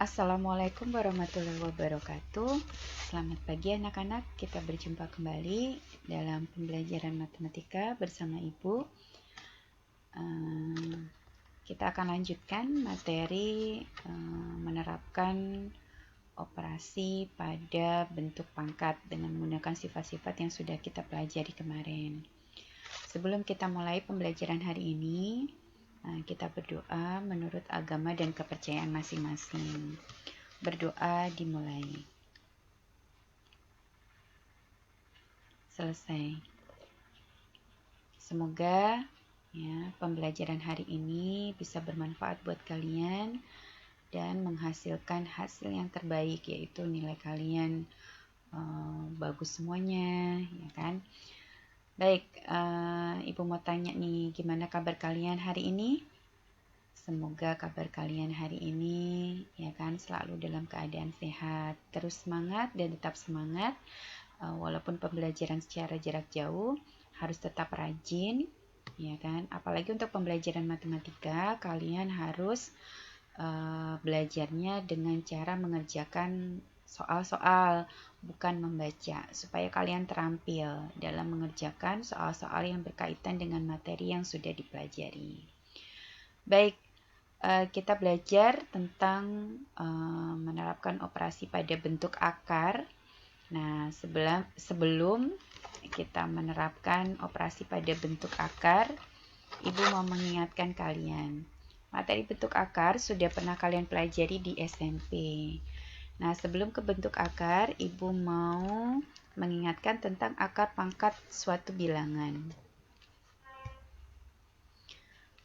Assalamualaikum warahmatullahi wabarakatuh. Selamat pagi anak-anak, kita berjumpa kembali dalam pembelajaran matematika bersama Ibu. Kita akan lanjutkan materi menerapkan operasi pada bentuk pangkat dengan menggunakan sifat-sifat yang sudah kita pelajari kemarin. Sebelum kita mulai pembelajaran hari ini, kita berdoa menurut agama dan kepercayaan masing-masing. Berdoa dimulai. Selesai. Semoga pembelajaran hari ini bisa bermanfaat buat kalian dan menghasilkan hasil yang terbaik, yaitu nilai kalian bagus semuanya, ya kan? Baik, Ibu mau tanya nih, gimana kabar kalian hari ini? Semoga kabar kalian hari ini ya kan selalu dalam keadaan sehat, terus semangat dan tetap semangat. Walaupun pembelajaran secara jarak jauh, harus tetap rajin, ya kan? Apalagi untuk pembelajaran matematika, kalian harus belajarnya dengan cara mengerjakan soal-soal, bukan membaca, supaya kalian terampil dalam mengerjakan soal-soal yang berkaitan dengan materi yang sudah dipelajari. Baik, kita belajar tentang menerapkan operasi pada bentuk akar. Nah, sebelum kita menerapkan operasi pada bentuk akar, Ibu mau mengingatkan kalian. Materi bentuk akar sudah pernah kalian pelajari di SMP. Nah, sebelum ke bentuk akar, Ibu mau mengingatkan tentang akar pangkat suatu bilangan.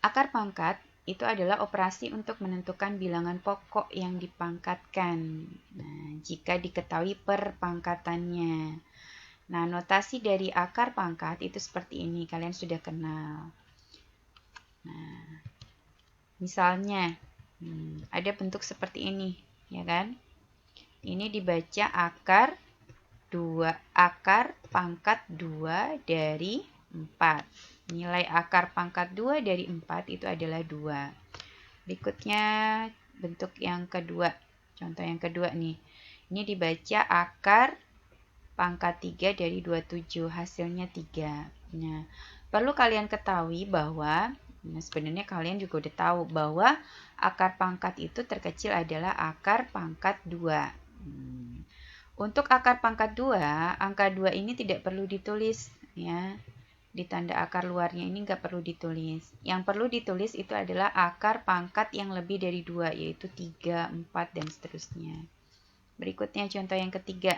Akar pangkat itu adalah operasi untuk menentukan bilangan pokok yang dipangkatkan. Nah, jika diketahui perpangkatannya. Nah, notasi dari akar pangkat itu seperti ini, kalian sudah kenal. Nah, misalnya, ada bentuk seperti ini, ya kan? Ini dibaca akar pangkat 2 dari 4. Nilai akar pangkat 2 dari 4 itu adalah 2. Berikutnya bentuk yang kedua. Contoh yang kedua nih. Ini dibaca akar pangkat 3 dari 27. Hasilnya 3. Nah, perlu kalian ketahui bahwa sebenarnya kalian juga udah tahu bahwa akar pangkat itu terkecil adalah akar pangkat 2. Untuk akar pangkat 2, angka 2 ini tidak perlu ditulis ya. Di tanda akar luarnya ini nggak perlu ditulis. Yang perlu ditulis itu adalah akar pangkat yang lebih dari 2, yaitu 3, 4, dan seterusnya. Berikutnya contoh yang ketiga.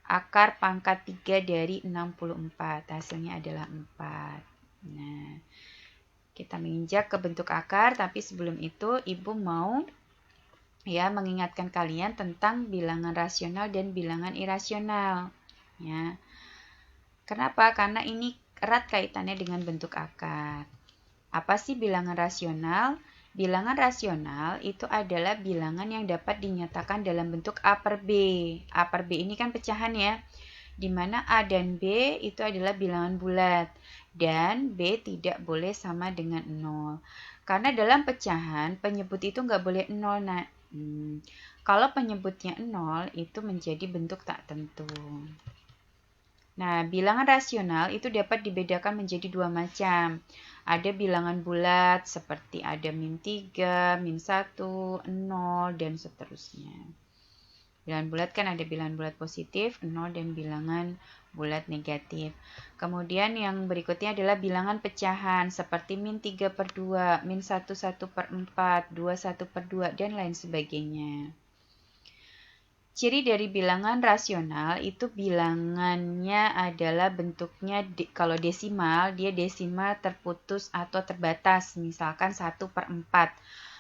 Akar pangkat 3 dari 64. Hasilnya adalah 4. Nah, kita menginjak ke bentuk akar, tapi sebelum itu Ibu mau mengingatkan kalian tentang bilangan rasional dan bilangan irasional. Ya. Kenapa? Karena ini erat kaitannya dengan bentuk akar. Apa sih bilangan rasional? Bilangan rasional itu adalah bilangan yang dapat dinyatakan dalam bentuk A per B. A per B ini kan pecahan ya, di mana A dan B itu adalah bilangan bulat, dan B tidak boleh sama dengan 0. Karena dalam pecahan, penyebut itu nggak boleh 0, nak. Kalau penyebutnya 0, itu menjadi bentuk tak tentu. Nah, bilangan rasional itu dapat dibedakan menjadi dua macam. Ada bilangan bulat seperti ada min 3, min 1, 0, dan seterusnya. Bilangan bulat kan ada bilangan bulat positif, 0, dan bilangan bulat negatif. Kemudian yang berikutnya adalah bilangan pecahan seperti min 3 per 2, min 1 per 4, 2 per 2, dan lain sebagainya. Ciri dari bilangan rasional itu bilangannya adalah bentuknya, kalau desimal, dia desimal terputus atau terbatas, misalkan 1 per 4.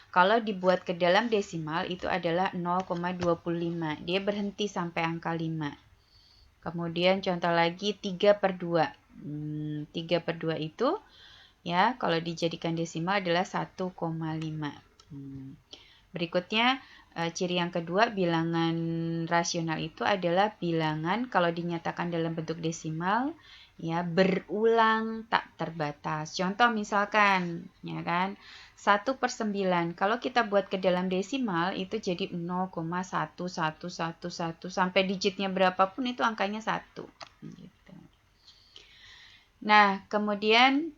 Kalau dibuat ke dalam desimal itu adalah 0,25, dia berhenti sampai angka 5. Kemudian contoh lagi 3 per 2. 3 per 2 itu ya kalau dijadikan desimal adalah 1,5. Berikutnya, ciri yang kedua, bilangan rasional itu adalah bilangan kalau dinyatakan dalam bentuk desimal ya berulang tak terbatas. Contoh misalkan ya kan 1/9. Kalau kita buat ke dalam desimal itu jadi 0,1111 sampai digitnya berapapun itu angkanya 1. Gitu. Nah, kemudian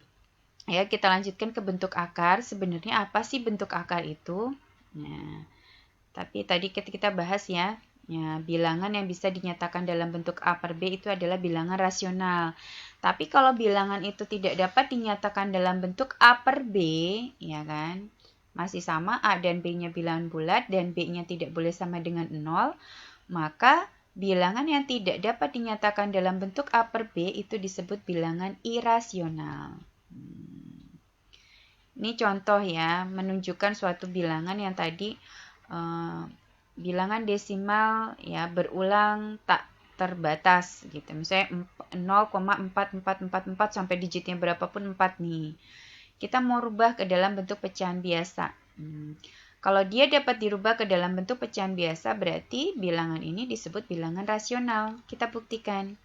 ya kita lanjutkan ke bentuk akar. Sebenarnya apa sih bentuk akar itu? Nah, tapi tadi kita bahas ya. Ya, bilangan yang bisa dinyatakan dalam bentuk A per B itu adalah bilangan rasional. Tapi kalau bilangan itu tidak dapat dinyatakan dalam bentuk A per B, ya kan? Masih sama A dan B-nya bilangan bulat dan B-nya tidak boleh sama dengan 0, maka bilangan yang tidak dapat dinyatakan dalam bentuk A per B itu disebut bilangan irasional. Ini contoh ya, menunjukkan suatu bilangan yang tadi bilangan desimal ya berulang tak terbatas gitu. Misalnya 0,4444 sampai digitnya berapapun 4 nih. Kita mau rubah ke dalam bentuk pecahan biasa. Kalau dia dapat dirubah ke dalam bentuk pecahan biasa, berarti bilangan ini disebut bilangan rasional. Kita buktikan.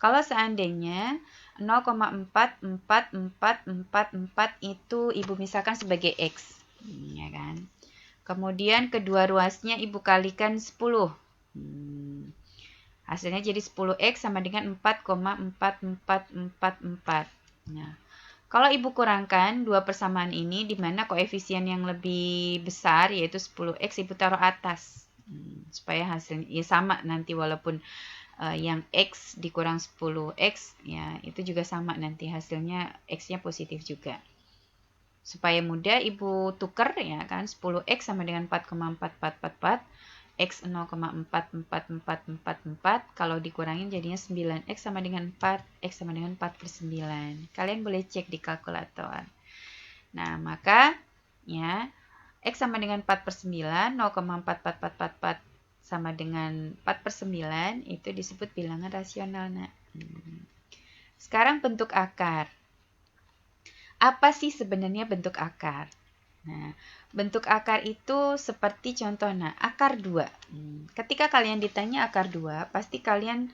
Kalau seandainya 0,44444 itu Ibu misalkan sebagai X, ya kan? Kemudian kedua ruasnya Ibu kalikan 10. Hasilnya jadi 10X sama dengan 4,4444. Nah, kalau Ibu kurangkan dua persamaan ini, di mana koefisien yang lebih besar, yaitu 10X, Ibu taruh atas. Supaya hasilnya ya sama nanti walaupun yang X dikurang 10X, ya itu juga sama nanti hasilnya X-nya positif juga. Supaya mudah Ibu tuker ya kan, 10X sama dengan 4,4444, X 0,44444, kalau dikurangin jadinya 9X sama dengan 4, X sama dengan 4/9. Kalian boleh cek di kalkulator. Nah, maka ya X sama dengan 4/9, 0,44444 sama dengan 4/9 itu disebut bilangan rasional. Nah, sekarang bentuk akar. Apa sih sebenarnya bentuk akar? Nah, bentuk akar itu seperti contoh, akar 2. Ketika kalian ditanya akar 2, pasti kalian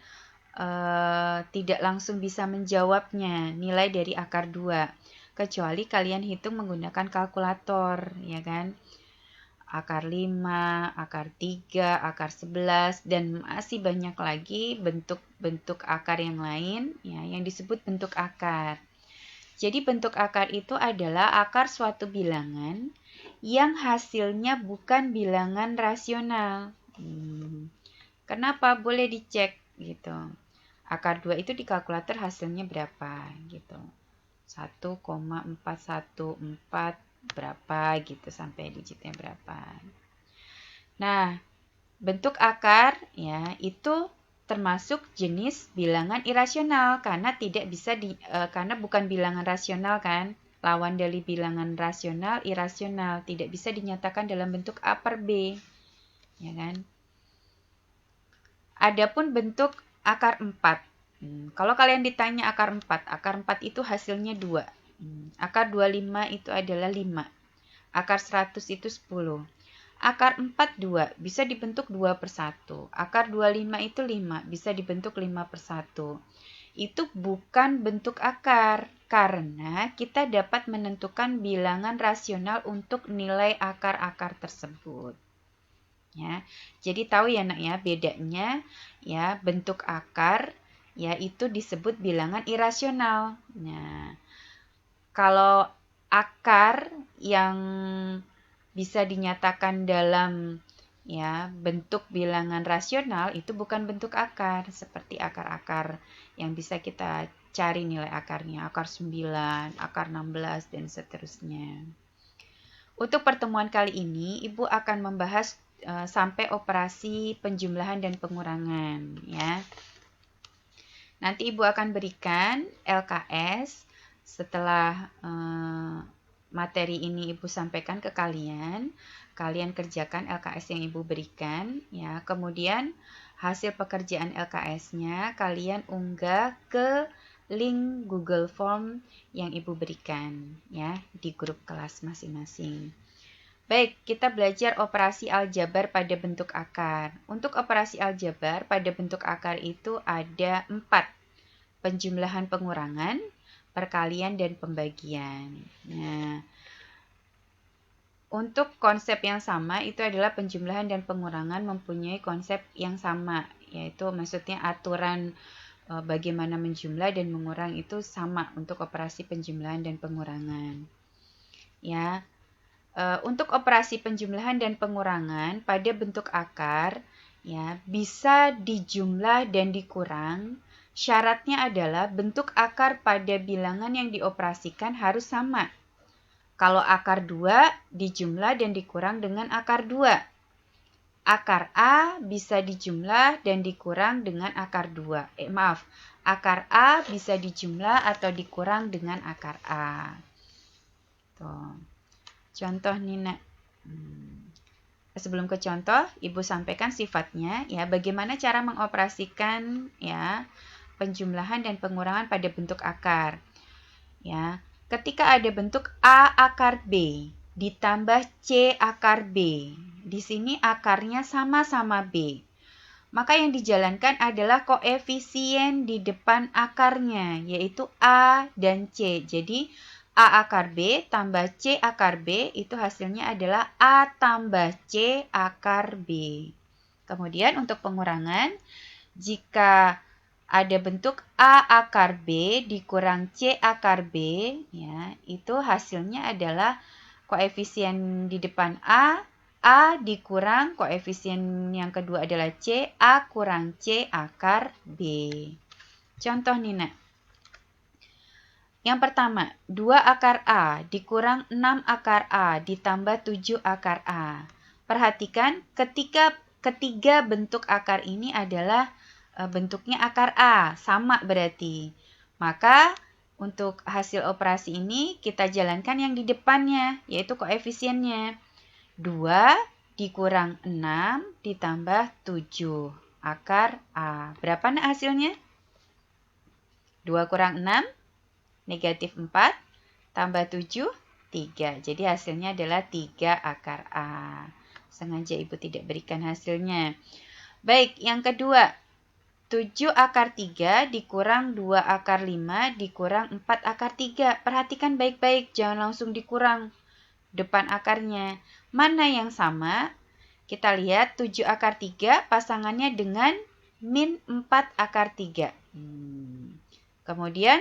tidak langsung bisa menjawabnya, nilai dari akar 2. Kecuali kalian hitung menggunakan kalkulator, ya kan? Akar 5, akar 3, akar 11, dan masih banyak lagi bentuk-bentuk akar yang lain, ya, yang disebut bentuk akar. Jadi bentuk akar itu adalah akar suatu bilangan yang hasilnya bukan bilangan rasional. Kenapa? Boleh dicek gitu. Akar 2 itu di kalkulator hasilnya berapa gitu. 1,414 berapa gitu sampai digitnya berapa. Nah, bentuk akar ya itu termasuk jenis bilangan irasional karena tidak bisa karena bukan bilangan rasional kan. Lawan dari bilangan rasional irasional tidak bisa dinyatakan dalam bentuk A per B. Ya kan? Adapun bentuk akar 4. Kalau kalian ditanya akar 4 itu hasilnya 2. Akar 25 itu adalah 5. Akar 100 itu 10. Akar 42 bisa dibentuk 2/1. Akar 25 itu 5, bisa dibentuk 5/1. Itu bukan bentuk akar, karena kita dapat menentukan bilangan rasional untuk nilai akar-akar tersebut. Ya, jadi tahu ya nak ya, bedanya ya bentuk akar yaitu disebut bilangan irasional. Nah, kalau akar yang bisa dinyatakan dalam ya bentuk bilangan rasional itu bukan bentuk akar seperti akar-akar yang bisa kita cari nilai akarnya, akar 9, akar 16 dan seterusnya. Untuk pertemuan kali ini Ibu akan membahas sampai operasi penjumlahan dan pengurangan ya. Nanti Ibu akan berikan LKS setelah materi ini Ibu sampaikan ke kalian. Kalian kerjakan LKS yang Ibu berikan ya. Kemudian hasil pekerjaan LKS-nya kalian unggah ke link Google Form yang Ibu berikan ya di grup kelas masing-masing. Baik, kita belajar operasi aljabar pada bentuk akar. Untuk operasi aljabar pada bentuk akar itu ada 4. Penjumlahan, pengurangan, perkalian, dan pembagian. Nah, untuk konsep yang sama itu adalah penjumlahan dan pengurangan mempunyai konsep yang sama, yaitu maksudnya aturan bagaimana menjumlah dan mengurang itu sama untuk operasi penjumlahan dan pengurangan. Ya, untuk operasi penjumlahan dan pengurangan pada bentuk akar, ya bisa dijumlah dan dikurang. Syaratnya adalah bentuk akar pada bilangan yang dioperasikan harus sama. Kalau akar 2 dijumlah dan dikurang dengan akar 2. Akar A bisa dijumlah dan dikurang dengan akar 2. Akar A bisa dijumlah atau dikurang dengan akar A. Tuh. Contoh nih, Nak. Sebelum ke contoh, Ibu sampaikan sifatnya, ya, bagaimana cara mengoperasikan ya penjumlahan dan pengurangan pada bentuk akar. Ya, ketika ada bentuk A akar B ditambah C akar B, di sini akarnya sama-sama B. Maka yang dijalankan adalah koefisien di depan akarnya, yaitu A dan C. Jadi, A akar B tambah C akar B itu hasilnya adalah A tambah C akar B. Kemudian untuk pengurangan, jika ada bentuk A akar B dikurang C akar B, ya, itu hasilnya adalah koefisien di depan A dikurang koefisien yang kedua adalah C, A kurang C akar B. Contoh nih, Nak. Yang pertama, 2 akar A dikurang 6 akar A ditambah 7 akar A. Perhatikan ketiga bentuk akar ini adalah bentuknya akar A, sama berarti. Maka untuk hasil operasi ini kita jalankan yang di depannya, yaitu koefisiennya. 2 dikurang 6 ditambah 7 akar A. Berapa nak hasilnya? 2 kurang 6, negatif 4, tambah 7, 3. Jadi hasilnya adalah 3 akar A. Sengaja Ibu tidak berikan hasilnya. Baik, yang kedua. 7 akar 3 dikurang 2 akar 5 dikurang 4 akar 3. Perhatikan baik-baik, jangan langsung dikurang depan akarnya. Mana yang sama? Kita lihat 7 akar 3 pasangannya dengan min 4 akar 3. Kemudian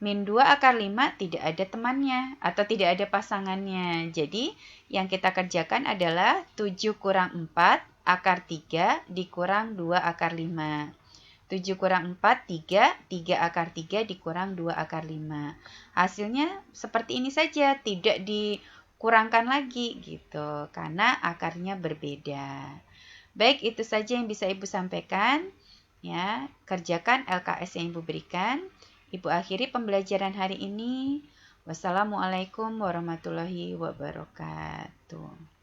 min 2 akar 5 tidak ada temannya atau tidak ada pasangannya. Jadi yang kita kerjakan adalah 7 kurang 4 akar 3 dikurang 2 akar 5. 7 kurang 4, 3. 3 akar 3 dikurang 2 akar 5. Hasilnya seperti ini saja, tidak dikurangkan lagi gitu, karena akarnya berbeda. Baik, itu saja yang bisa Ibu sampaikan. Ya, kerjakan LKS yang Ibu berikan. Ibu akhiri pembelajaran hari ini. Wassalamualaikum warahmatullahi wabarakatuh.